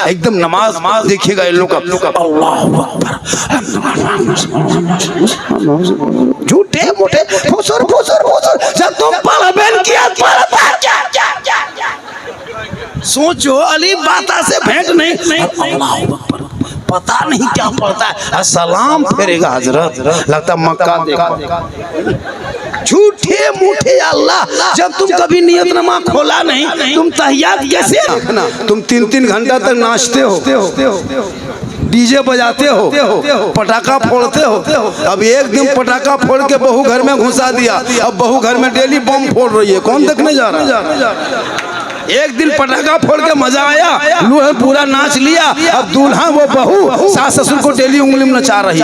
एकदम नमाज देखिएगा इन लोग का अल्लाह अकबर, झूठे मोटे फुसुर फुसुर फुसुर जब तुम पढ़बेन किया सोचो अली बाता से भेंट नहीं, अल्लाह अकबर पता नहीं क्या पढ़ता है, सलाम फेरेगा हजरत, लगता मक्का देखा। झूठे मूठे अल्लाह, जब तुम कभी नियतनामा खोला नहीं, तुम तहियात कैसे देखना? तुम 3-3 घंटा तक नाचते हो, डीजे बजाते हो, पटाखा फोड़ते हो। अब एक दिन पटाखा फोड़ के बहू घर में घुसा दिया, अब बहू घर में डेली बम फोड़ रही है, कौन देखने जा रहा है? एक दिन पटाखा फोड़ के मजा आया, लूहे पूरा नाच लिया, अब दूल्हा वो बहू सास ससुर को डेली उंगली में नचा रही।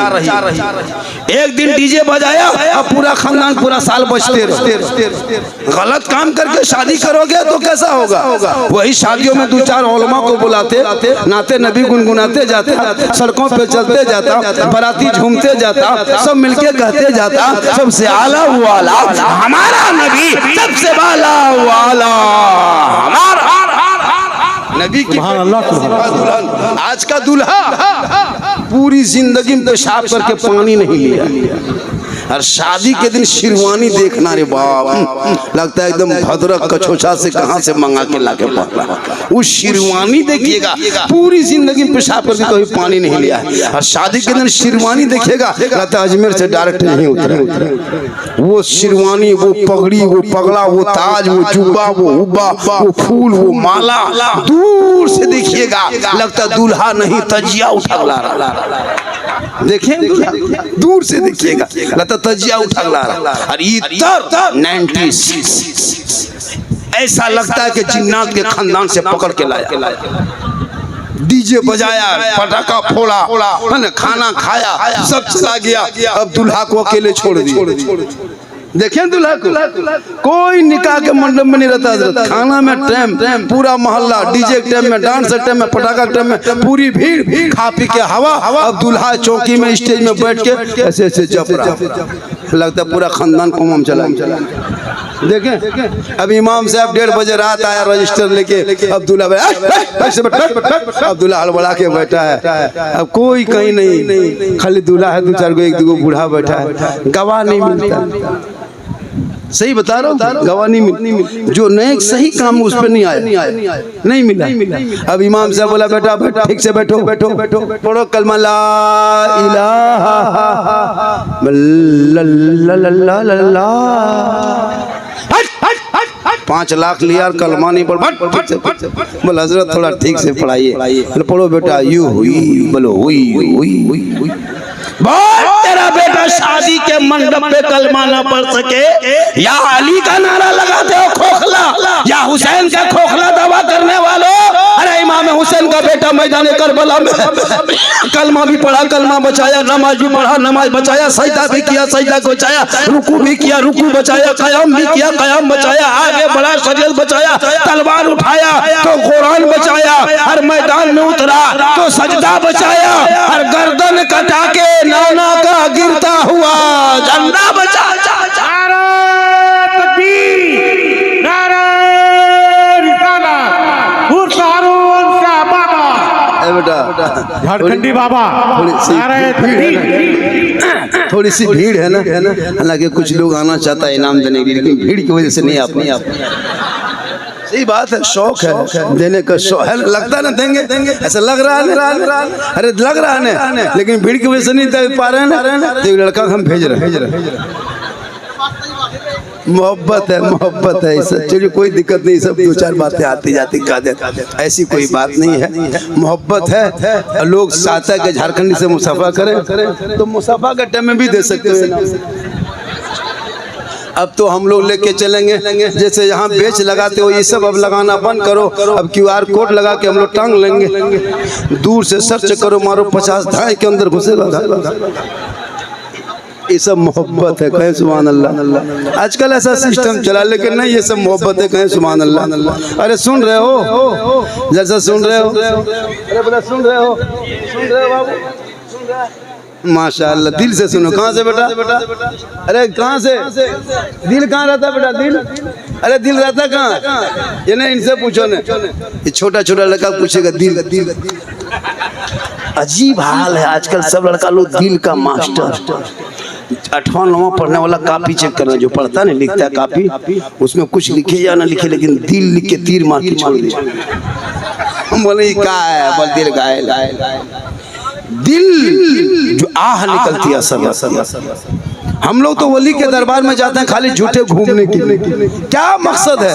एक दिन डीजे बजाया, अब पूरा खानदान पूरा साल बजते रहे। गलत काम करके शादी करोगे तो कैसा होगा? वही शादियों में 2-4 उलमा को बुलाते, नाते नबी गुनगुनाते जाते, सड़कों पे चलते जाता, बाराती झूमते जाता, सब मिलके कहते जाता सबसे आला वाला हमारा नबी, सबसे वाला वाला नबी की। आज का दूल्हा पूरी जिंदगी में पेशाब करके पानी नहीं लिया, और शादी के दिन शिरवानी देखना रे बाप, लगता है एकदम भद्रक कछोछा से कहां से मंगा के लाके पकड़ा। उस शिरवानी देखिएगा, पूरी जिंदगी में पेशाब करके कभी पानी नहीं लिया है, और शादी के दिन शिरवानी देखिएगा, लगता है अजमेर से डायरेक्ट नहीं उतरे। वो शिरवानी, वो पगड़ी, वो पगड़ा, वो ताज, वो जुब्बा, वो उब्बा, वो फूल, वो माला, दूर से देखिएगा लगता दूल्हा नहीं तजिया उठा ला रहा। देखिए दूर से देखिएगा लगता तजिया उठा ला रहा, और इतर 96 ऐसा लगता है कि जिन्नात के खानदान से पकड़ के लाया। डीजे बजाया, पटाखा फोड़ा, खाना खाया, सब चला गया, अब दूल्हा को अकेले छोड़ दिया। देखें दूल्हा को, कोई निकाह के मंडप में नहीं रहता हजरत, खाना में टाइम, पूरा मोहल्ला, डीजे के टाइम में, डांस के टाइम में, पटाखा के टाइम में पूरी भीड़, खा पी के हवा। अब दूल्हा चौकी में स्टेज में बैठ के ऐसे ऐसे जप रहा, लगता पूरा खानदान को हम चला। देखें अब इमाम साहब 1:30 बजे रात आया रजिस्टर लेके, अब दूल्हा अब दूल्हा हड़बड़ा के बैठा है, अब कोई कहीं नहीं, खाली दूल्हा है, 2-4 गो 1-2 बूढ़ा बैठा है, गवाह नहीं मिलता। सही बता रहा हूँ, गवाह नहीं मिली, जो नए सही काम उस पर नहीं आया, नहीं मिला। अब इमाम साहब बोला बेटा ठीक से बैठो, पढ़ो कलमा ला इलाहा इल्लल्लाह। 5 लाख लिया और कलमा नहीं पढ़, बोल हजरत थोड़ा ठीक से पढ़ाइए, पढ़ो बेटा, यू हुई, बोलो हुई। तेरा बेटा शादी के मंडप पे कलमा ना पढ़ सके, या अली का नारा लगाते हो खोखला, या हुसैन का खोखला दावा करने वालों। अरे इमाम हुसैन का बेटा मैदान करबला में कलमा भी पढ़ा, कलमा बचाया, नमाज भी पढ़ा, नमाज बचाया, सजदा भी किया, सजदा को बचाया, रुकू भी किया, रुकू बचाया, कयाम भी किया, कयाम बचाया, आगे बढ़ा, शरीयत बचाया, तलवार उठाया तो कुरान बचाया, हर मैदान में उतरा तो सजदा बचाया, हर गर्दन कटा के नाना का गिरता हुआ झंडा बचा। झारखंडी बाबा, थोड़ी सी भीड़ है ना, हालांकि कुछ लोग आना चाहता है इनाम देने के लिए, लेकिन भीड़ की वजह से नहीं आप। सही बात है, शौक है देने का, शौक है, लगता है ना देंगे, ऐसा लग रहा है, अरे लग रहा है, लेकिन भीड़ की वजह से नहीं दे पा रहे हैं ना, तो लड़का हम भेज रहे हैं। मोहब्बत है, चलिए कोई दिक्कत नहीं, सब 2-4 बातें आती जाती कह देते, ऐसी कोई बात नहीं है, मोहब्बत है। लोग चाहता है कि झारखंडी से मुसाफा करें, तो मुसाफा का टाइम में भी दे सकते हैं। अब तो हम लोग लेके चलेंगे, जैसे यहाँ बेच लगाते हो ये सब अब लगाना बंद करो, अब QR कोड लगा के हम लोग टांग लेंगे, दूर से सर्च करो, मारो 50 धाए के अंदर घुसेगा। ये सब मोहब्बत है, कहें सुभान अल्लाह। आजकल ऐसा सिस्टम चला, लेकिन नहीं, ये सब मोहब्बत है, कहें सुभान अल्लाह। अरे सुन रहे हो, जैसा सुन रहे हो, अरे बोला सुन रहे हो बाबू, सुन रहे माशाअल्लाह, दिल से सुनो। कहाँ से बेटा? अरे कहाँ से? दिल कहाँ रहता बेटा? दिल, अरे दिल रहता कहाँ? ये नहीं, इनसे पूछो ने, ये छोटा छोटा लड़का पूछेगा दिल दिल। अजीब हाल है आजकल, सब लड़का लोग दिल का मास्टर। 8वां 9वां पढ़ने वाला कॉपी चेक करना, जो पढ़ता नहीं लिखता है कॉपी, उसमें कुछ लिखे या ना लिखे, लेकिन दिल लिख के तीर मार के छोड़ दिया। हम बोले क्या है? बोल दिल गाय दिल जो आह निकलती है असल। हम लोग तो वली के दरबार में जाते हैं खाली झूठे घूमने के लिए। क्या मकसद है?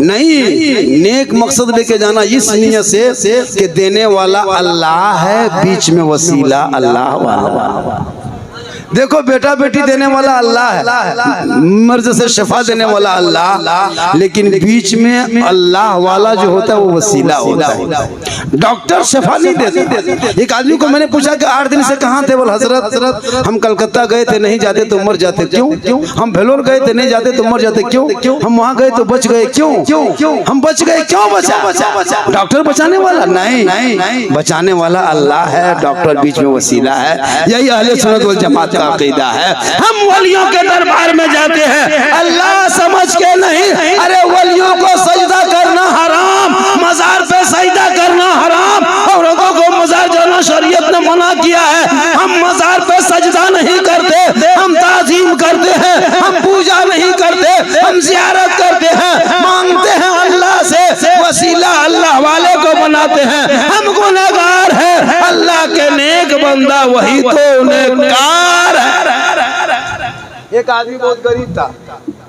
नहीं, नेक मकसद लेके जाना इस नियत से कि देने वाला अल्लाह है, बीच में वसीला अल्लाह वाला। देखो बेटा बेटी देने वाला अल्लाह है, मर्ज से शफा देने वाला अल्लाह, लेकिन बीच में अल्लाह वाला जो होता है वो वसीला होता है। डॉक्टर शफा नहीं देते। एक आदमी को मैंने पूछा कि 8 दिन से कहाँ थे? बोल हजरत हम कलकत्ता गए थे, नहीं जाते तो मर जाते। क्यों? हम भेलोर गए थे, नहीं जाते तो मर जाते। क्यों? हम वहाँ गए तो बच गए। क्यों हम बच गए? क्यों बचा? डॉक्टर बचाने वाला नहीं, बचाने वाला अल्लाह है, डॉक्टर बीच में वसीला है। यही अहले सुन्नत वल जमात का अकीदा है। हम वलियों के दरबार में जाते हैं अल्लाह समझ के नहीं। अरे वलियों को सजदा करना हराम, मजार पे सजदा करना हराम, औरतों को मजार जाना शरीयत ने मना किया है। हम मजार पे सजदा नहीं करते, हम ताज़ीम करते हैं, हम पूजा नहीं करते, हम ज़ियारत करते हैं, मांगते हैं अल्लाह से, वसीला अल्लाह वाले को बनाते हैं। हम गुनहगार हैं, अल्लाह के नेक बंदा वही तो नेककार है। एक आदमी बहुत गरीब था,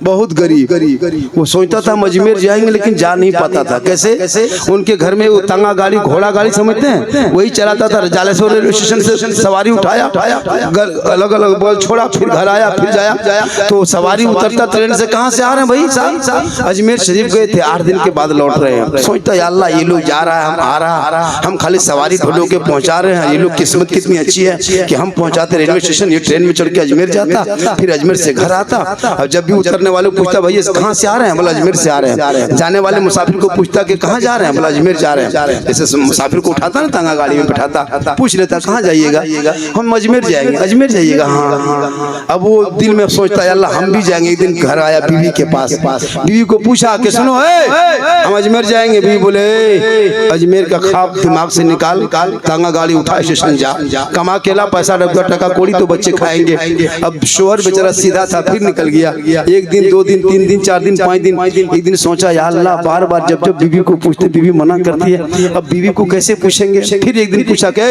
बहुत गरीब। वो सोचता था अजमेर जाएंगे, लेकिन जा नहीं पाता था। कैसे? उनके घर में वो तंगा गाड़ी, घोड़ा गाड़ी समझते हैं, वही चलाता था। जालेश्वर रेलवे स्टेशन से सवारी उठाया, अलग अलग बॉल छोड़ा, फिर घर आया, फिर जाया। तो सवारी उतरता ट्रेन से, कहाँ से आ रहे हैं भाई साहब? अजमेर शरीफ गए थे, 8 दिन के बाद लौट रहे हैं। सोचता है अल्लाह ये लोग जा रहा है, हम आ रहा, हम खाली सवारी ढोलो के पहुंचा रहे हैं। ये लोग किस्मत कितनी अच्छी है कि हम पहुंचाते रेलवे स्टेशन, ये ट्रेन में चढ़ के अजमेर जाता, फिर अजमेर से घर आता। और जब भी उतरने वाले पूछता भैया कहाँ से आ रहे हैं? बोला अजमेर से आ रहे हैं। जाने वाले मुसाफिर को पूछता कि कहाँ जा रहे हैं? बोला अजमेर जा रहे हैं। जैसे मुसाफिर को उठाता ना तंगा गाड़ी में बिठाता, पूछ लेता कहाँ जाइएगा? हम अजमेर जाएंगे। अजमेर जाइएगा? हाँ। अब वो दिल में सोचता है अल्लाह हम भी जाएंगे। एक दिन घर आया बीवी के पास, बीवी को पूछा कि सुनो हम अजमेर जाएंगे। बीवी बोले अजमेर का ख्वाब दिमाग से निकाल, तंगा गाड़ी उठा स्टेशन जा, कमा केला पैसा डब्बा टका कोड़ी तो बच्चे खाएंगे। अब शोहर बेचारा सीधा था, फिर निकल गया। 1 दिन 2 दिन 3 दिन 4 दिन 5 दिन। एक दिन सोचा या अल्लाह बार बार जब बीवी को पूछते बीवी मना करती है, अब बीवी को कैसे पूछेंगे? फिर एक दिन पूछा कि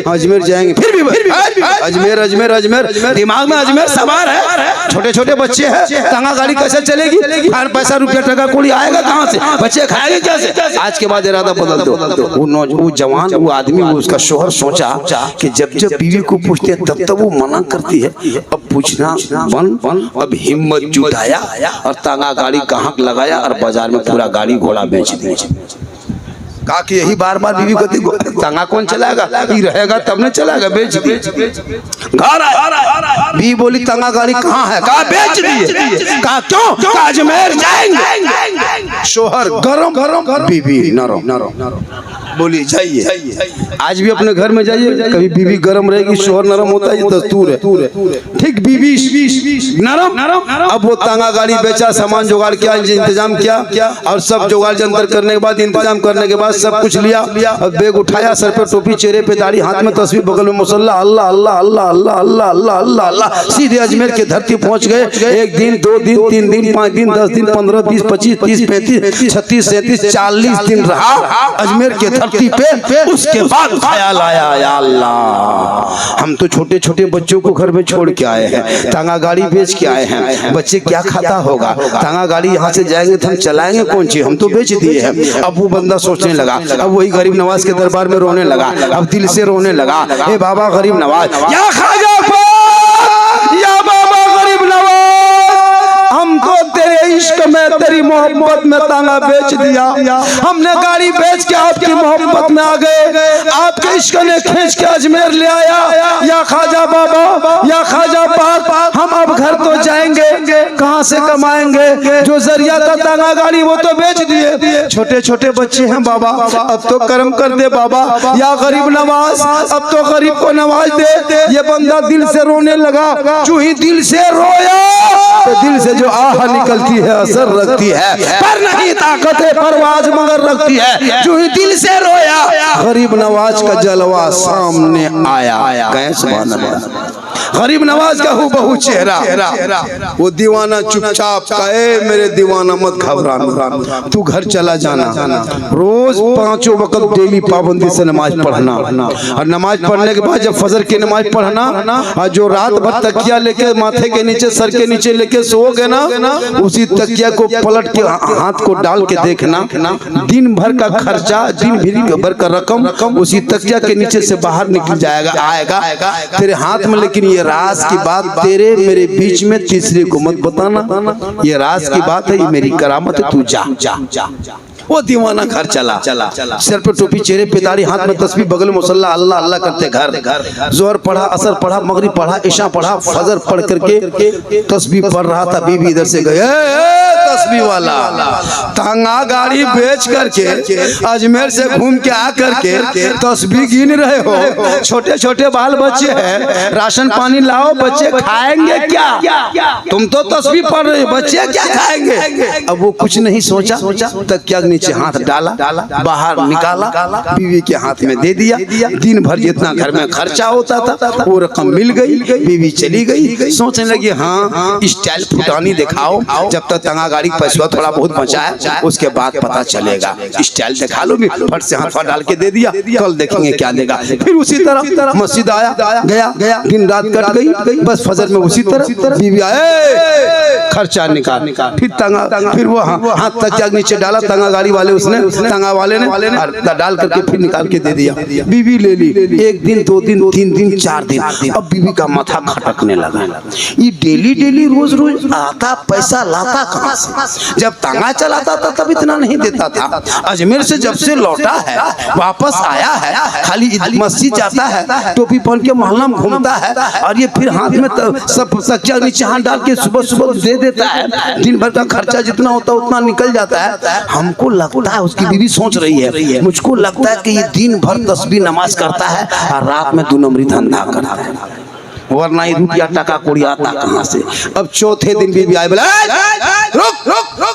अजमेर जाएंगे। फिर भी अजमेर अजमेर अजमेर, दिमाग में अजमेर सवार है। छोटे छोटे बच्चे हैं, तंगा गाड़ी कैसे चलेगी? हर पैसा रुपया टका कोड़ी आएगा कहाँ से? बच्चे खाएंगे कैसे? आज के बाद इरादा बदल दो। वो जवान, वो आदमी, वो उसका शोहर सोचा कि जब बीवी को पूछते हैं तब वो मना करती है, अब पूछना बंद। अब हिम्मत जुटाया और तंगा गाड़ी कहाँ लगाया और बाजार में पूरा गाड़ी घोड़ा बेच दिया। कहा कि यही बार बार बीवी कहती तंगा कौन चलाएगा? ये रहेगा तब न चलाएगा, बेच दिए। घर आया, बीवी बोली तंगा गाड़ी कहाँ है? कहा बेच दिए। कहा क्यों? अजमेर जाएंगे। शोहर गरम, बीवी नरम। बोली जाइए, आज भी अपने घर में जाइए, कभी बीवी गरम रहेगी, शोहर नरम होता है, ये दस्तूर है। ठीक, बीवी नरम। अब वो तंगा गाड़ी बेचा, सामान जुगाड़ किया, इंतजाम किया, और सब जुगाड़ जंतर करने के बाद, इंतजाम करने के बाद सब कुछ लिया। अब बैग उठाया, सर पे टोपी, चेहरे पे दाढ़ी, हाथ में तस्वीर, बगल में मुसल्ला, अल्लाह अल्लाह अल्लाह अल्लाह अल्लाह अल्लाह अल्लाह अल्लाह। सीधे अजमेर के धरती पहुंच गए। 1 दिन 2 दिन 3 दिन 5 दिन 10 दिन 15 20 25 30 35 36 37 40 दिन रहा अजमेर के धरती पे। उसके बाद ख्याल आया या अल्लाह हम तो छोटे छोटे बच्चों को घर में छोड़ के आए हैं, तंगा गाड़ी बेच के आए हैं, बच्चे क्या खाता होगा? तंगा गाड़ी यहाँ से जाएंगे तो हम चलाएंगे कौन चीज? हम तो बेच दिए हैं। अब वो बंदा सोचने लगा, अब वही गरीब नवाज के दरबार में रोने लगा, अब दिल से रोने लगा, ए बाबा गरीब नवाज, या खाजा या बाबा गरीब नवाज, हमको तेरे इश्क में, तेरी मोहब्बत में तंगा बेच दिया। हमने गाड़ी बेच के आपकी मोहब्बत में आ गए, आपके इश्क ने खींच के अजमेर ले आया। या खाजा बाबा, या खाजा पाक, हम अब घर तो जाएंगे, कहाँ कहाँ से कमाएंगे? जो जरिया था तांगा गाड़ी वो तो बेच दिए। छोटे छोटे बच्चे हैं बाबा, अब तो कर्म कर दे बाबा, या गरीब नवाज अब तो गरीब को नवाज दे। ये बंदा दिल से रोने लगा। जो ही दिल से रोया तो दिल से जो आह निकलती है असर रखती है, पर नहीं ताकत है परवाज मगर रखती है। जो ही दिल से रोया गरीब नवाज का जलवा सामने आया। कहें सुभान अल्लाह। गरीब नवाज का हूबहू चेहरा। वो दीवाना चुपचाप कहे मेरे दीवाना मत घबराना, तू घर चला जाना। रोज 5 वक्त डेली पाबंदी से नमाज पढ़ना, और नमाज पढ़ने के बाद जब फजर की नमाज पढ़ना, और जो रात भर तकिया लेके माथे के नीचे सर के नीचे लेके सोओगे ना, उसी तकिया को पलट के हाथ को डाल के देखना। दिन भर का खर्चा, दिन भर का रकम उसी तकिया के नीचे से बाहर निकल जाएगा, आएगा तेरे हाथ में। लेकिन ये राज की बात तेरे मेरे बीच में तीसरे को मत बताना, ये राज की बात है, ये मेरी करामत है, तू जा। वो दीवाना घर चला। सर पे टोपी, चेहरे पे दाढ़ी, हाथ में तस्बीह, बगल में मुसल्ला, अल्लाह अल्लाह करते घर। जोहर पढ़ा, असर पढ़ा, मगरिब पढ़ा, इशा पढ़ा, फजर पढ़ करके तस्बीह पढ़ रहा था। बीबी इधर से गए, तस्बीह वाला तांगा गाड़ी बेच करके अजमेर से घूम के आ करके तस्बीह गिन रहे हो। छोटे छोटे बाल बच्चे हैं, राशन पानी लाओ, बच्चे खाएंगे क्या? तुम तो तस्बीह पढ़ रहे, बच्चे क्या खाएंगे? अब वो कुछ नहीं सोचा, तक क्या नीचे हाथ डाला, बाहर निकाला, बीवी के हाथ में दे दिया। दिन भर जितना घर में खर्चा होता था वो रकम मिल गई। बीवी चली गई। सोचने लगी हाँ स्टाइल फुटानी दिखाओ, जब तक तंगा गाड़ी पैसा थोड़ा बहुत बचा है उसके बाद पता चलेगा। स्टाइल दिखा लो, फट से हाथ डाल के दे दिया, कल देखेंगे क्या देगा। फिर उसी तरह मस्जिद आया, गया, दिन रात कट गई। बस फजर में उसी तरह बीवी आए, खर्चा निकाल, फिर तंगा, फिर वो हाथ तक नीचे डाला, तंगा गाड़ी वाले उसने तंगा वाले ने डाल करके फिर निकाल के दे दिया। बीवी ले ली। 1 दिन 2 दिन 3 दिन 4 दिन, अब बीवी का माथा खटकने लगा। ये डेली रोज आता पैसा लाता कहाँ से? जब तंगा चलाता था तब इतना नहीं देता था। अजमेर से जब से लौटा है, वापस आया है, खाली मस्जिद जाता है, टोपी पहन के मोहल्ला में घूमता है, और ये फिर हाथ में सब सच्चा नीचे हाथ डाल के सुबह दे देता है। दिन भर का खर्चा जितना होता उतना निकल जाता है। हमको लगता है, उसकी बीवी सोच रही है, मुझको लगता है कि ये दिन भर तस्बीह नमाज करता है और रात में 2 नंबरी धंधा करता है, वरना ये रुपया टका कोड़ी आता कहाँ से? अब चौथे दिन बीवी आए, बोले रुक,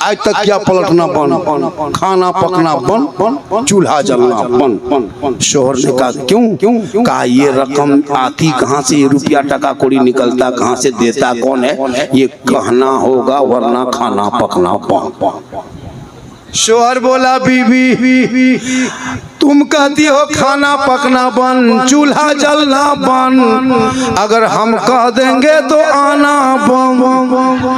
आज तक क्या पलटना बन, खाना पकना बन, चूल्हा जलना बन। शोहर ने कहा क्यों? कहा ये रकम आती कहाँ से, ये रुपया टका कोड़ी निकलता कहाँ से, देता कौन है? ये कहना होगा वरना खाना पकना बन। शोहर बोला बीवी तुम कहती हो खाना पकना बन, चूल्हा जलना बन, अगर हम कह देंगे तो आना बन।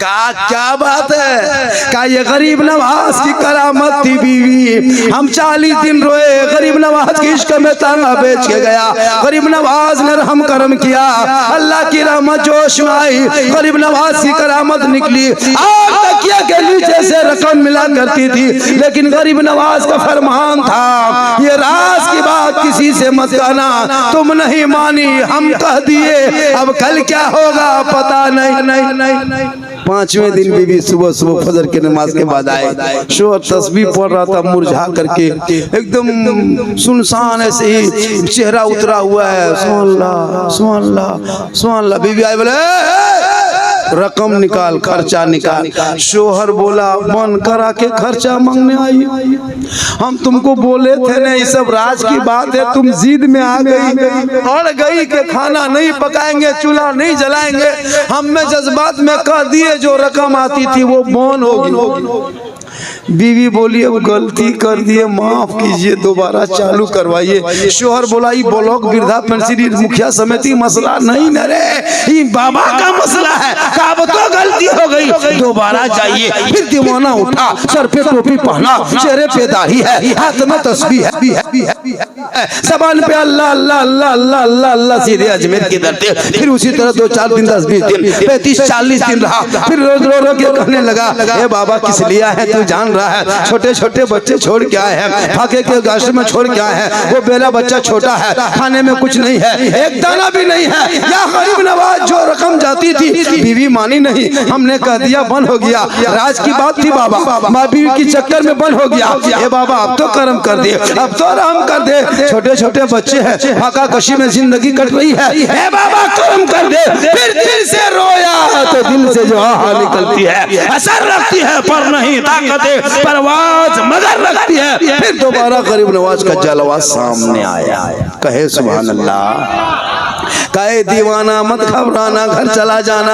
क्या बात है? का ये गरीब नवाज की करामत थी बीवी। हम 40 दिन रोए, गरीब नवाज की इश्क में तांगा बेच के गया, गरीब नवाज ने रहम करम किया, अल्लाह की रहमत जोश में आई, गरीब नवाज की करामत निकली। आग तकिया के नीचे से रकम मिला करती थी, लेकिन गरीब नवाज का फरमान था ये राज की बात किसी से मत कहना। तुम नहीं मानी, हम कह दिए, अब कल क्या होगा पता नहीं। 5वें दिन बीवी सुबह फजर के नमाज के बाद आए। शोहर तस्बीह पढ़ रहा था, मुरझा करके एकदम सुनसान ऐसे ही चेहरा उतरा हुआ है। सुभान अल्लाह। बीवी आए, बोले रकम निकाल, खर्चा निकाल। शोहर बोला मन करा के खर्चा मांगने आई, हम तुमको बोले थे ना ये सब राज की बात है, तुम जिद में आ गई, अड़ गई कि खाना नहीं पकाएंगे, चूल्हा नहीं जलाएंगे। हमने जज्बात में कह दिए, जो रकम आती थी वो बौन होगी। बीवी बोली अब गलती कर दिए, माफ कीजिए, दोबारा चालू करवाइए। शोहर बोला ये ब्लॉक वृद्धा पेंशन मुखिया समिति मसला नहीं न रे, ये बाबा का मसला है, अब तो गलती हो गई, दोबारा जाइए। फिर दीवाना उठा, सर पे टोपी पहना, चेहरे पे दाढ़ी है, हाथ में तस्बीह है, ज़बान पे अल्लाह अल्लाह अल्लाह अल्लाह अल्लाह अल्लाह, सीधे अजमेर के दर पे। फिर उसी तरह 2-4 दिन 10-20 दिन 35-40 दिन रहा। फिर रोज रो के कहने लगा, ए बाबा किस लिया है तू जान रहा है छोटे छोटे बच्चे छोड़ के आए हैं, फाके के गाछ में छोड़ के आए हैं। वो बेला बच्चा छोटा है, खाने में कुछ नहीं है, एक दाना भी नहीं है। या गरीब नवाज जो रकम जाती थी बीवी मानी नहीं, हमने कह दिया बंद हो गया। राज की बात थी बाबा, माँ बीवी की चक्कर में बंद हो गया। ये बाबा अब तो कर्म कर दे, अब तो रहम कर दे। छोटे छोटे बच्चे हैं, फाका कशी में जिंदगी कट रही है। हे बाबा कर्म कर दे। फिर दिल से रोया तो दिल से जो आह निकलती है, असर रखती है पर नहीं ताकत परवाज मगर रखती है। फिर दोबारा गरीब नवाज का जलवा सामने आया। कहे सुभान अल्लाह। कहे दीवाना मत घबराना, घर चला जाना।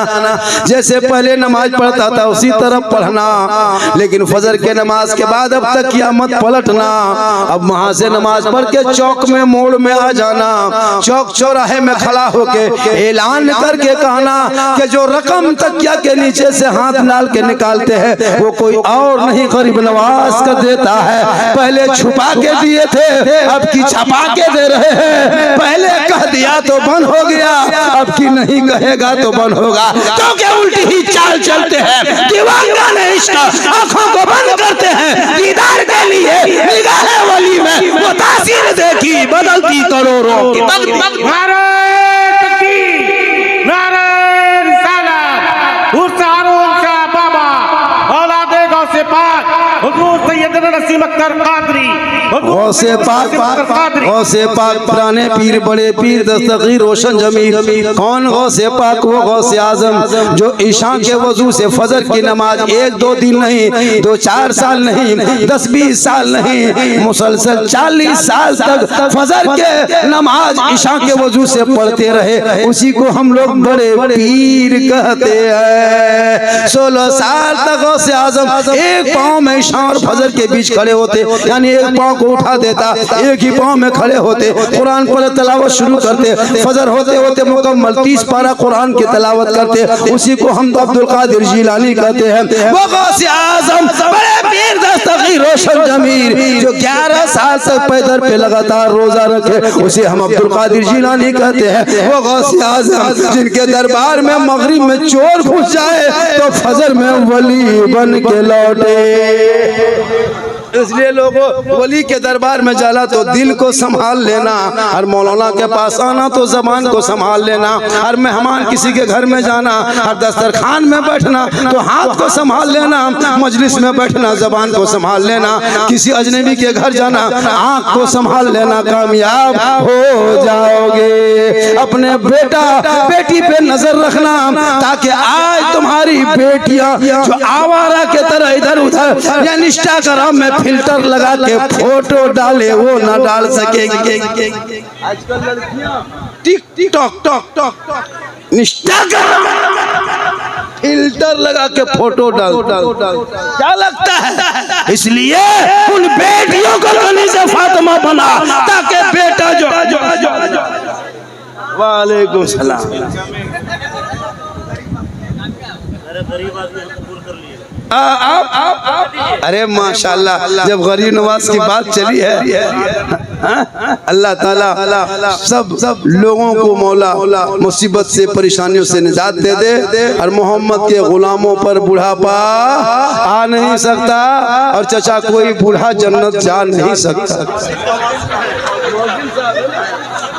जैसे पहले नमाज पढ़ता था उसी तरह पढ़ना, लेकिन फजर के नमाज के बाद अब तक किया मत पलटना। अब वहां से नमाज पढ़ के चौक में मोड़ में आ जाना, चौक चौराहे में खड़ा होके ऐलान करके कहना कि जो रकम तकिया के नीचे से हाथ डाल के निकालते हैं वो कोई और नहीं गरीब नवाज का देता है। पहले छुपा के दिए थे, अब की छपा के दे रहे हैं। पहले कह दिया तो बंद हो गया, अब की नहीं कहेगा तो बंद होगा। तो क्या उल्टी ही चाल चलते हैं, दीवाना ने इश्क आंखों को बंद करते हैं। दीदार के लिए निगाहे वली में वो तासीर देखी बदलती करोड़ों की तकदीर। नारे तकबीर, नारे रिसालत, हुसैन शाह बाबा, औलादे गौसे पाक, हुजूर सैयदना नसीम अख्तर कादरी, गौसे पाक पुराने पीर बड़े पीर दस्तगीर रोशन जमीर। कौन गौसे पाक? वो गौसे आजम जो ईशा के वजू से फजर की नमाज 1-2 दिन नहीं, 2-4 साल नहीं, 10-20 साल नहीं, मुसलसल 40 साल तक फजर के नमाज ईशा के वजू से पढ़ते रहे। उसी को हम लोग बड़े पीर कहते हैं। 16 साल तक गौसे आजम एक पाँव में ईशा और फजर के बीच खड़े होते, यानी एक पाँव को उठा देता, एक ही पाँव में खड़े होते, कुरान पर तलावत शुरू करते। फजर होते होते मुकम्मल 30 पारा कुरान की तलावत करते। उसी को हम तो अब्दुल कादिर जिलानी कहते हैं। वो गौसे आजम बड़े पीर दस्तगीर रोशन जमीर जो 11 साल तक पैदल पे लगातार रोजा रखे, उसे हम अब्दुल कादिर जिलानी कहते हैं। वो गौसे आजम जिनके दरबार में मगरिब में चोर घुस जाए तो फजर में वली बन के लौटे। इसलिए लोगों वली के दरबार में जाला तो दिल को संभाल लेना, और मौलाना के पास आना तो जबान को संभाल लेना, और मेहमान किसी के घर में जाना और दस्तरखान में बैठना तो हाथ को संभाल लेना, मजलिस में बैठना जबान को संभाल लेना, किसी अजनबी के घर जाना आँख को संभाल लेना, कामयाब हो जाओगे। अपने बेटा बेटी पे नजर रखना ताकि आज तुम्हारी बेटियां जो आवारा के तरह इधर उधर या इंस्टाग्राम में फिल्टर लगा के फोटो डाले वो ना डाल सकेंगे। आजकल लड़कियां टिक टॉक इंस्टाग्राम फिल्टर लगा के फोटो डाल क्या लगता है? इसलिए उन बेटियों को गली से फातिमा बना ताकि बेटा जो वालेकुम सलाम। अरे माशाल्लाह, जब गरीब नवाज की बात चली है, अल्लाह ताला सब लोगों को मौला मुसीबत से परेशानियों से निजात दे दे, और मोहम्मद के गुलामों पर बुढ़ापा आ नहीं सकता, और चचा कोई बूढ़ा जन्नत जा नहीं सकता।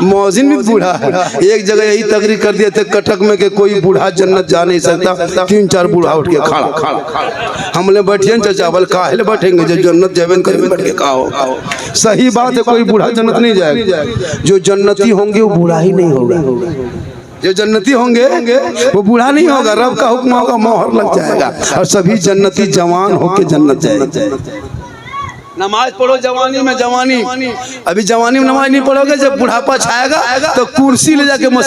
मौजिन भी बूढ़ा है, एक जगह यही तकरीर कर दिए थे कटक में कि कोई बूढ़ा जन्नत जा नहीं सकता। 3-4 बूढ़ा उठ के खड़ा हमने बैठिए चाचा, बल काहे बैठेंगे जब जन्नत जेबन करेंगे, बैठ के खाओ। सही बात है, कोई बूढ़ा जन्नत नहीं जाएगा। जो जन्नती होंगे वो बूढ़ा ही नहीं होगा, जो जन्नती होंगे वो बूढ़ा नहीं होगा, रब का हुक्म होगा, मोहर लग जाएगा, और सभी जन्नती जवान होके जन्नत जाएंगे। नमाज पढ़ो जवानी में, जवानी अभी जवानी में नमाज नहीं पढ़ोगे, जब बुढ़ापा छाएगा तो कुर्सी ले जाके मस्जिद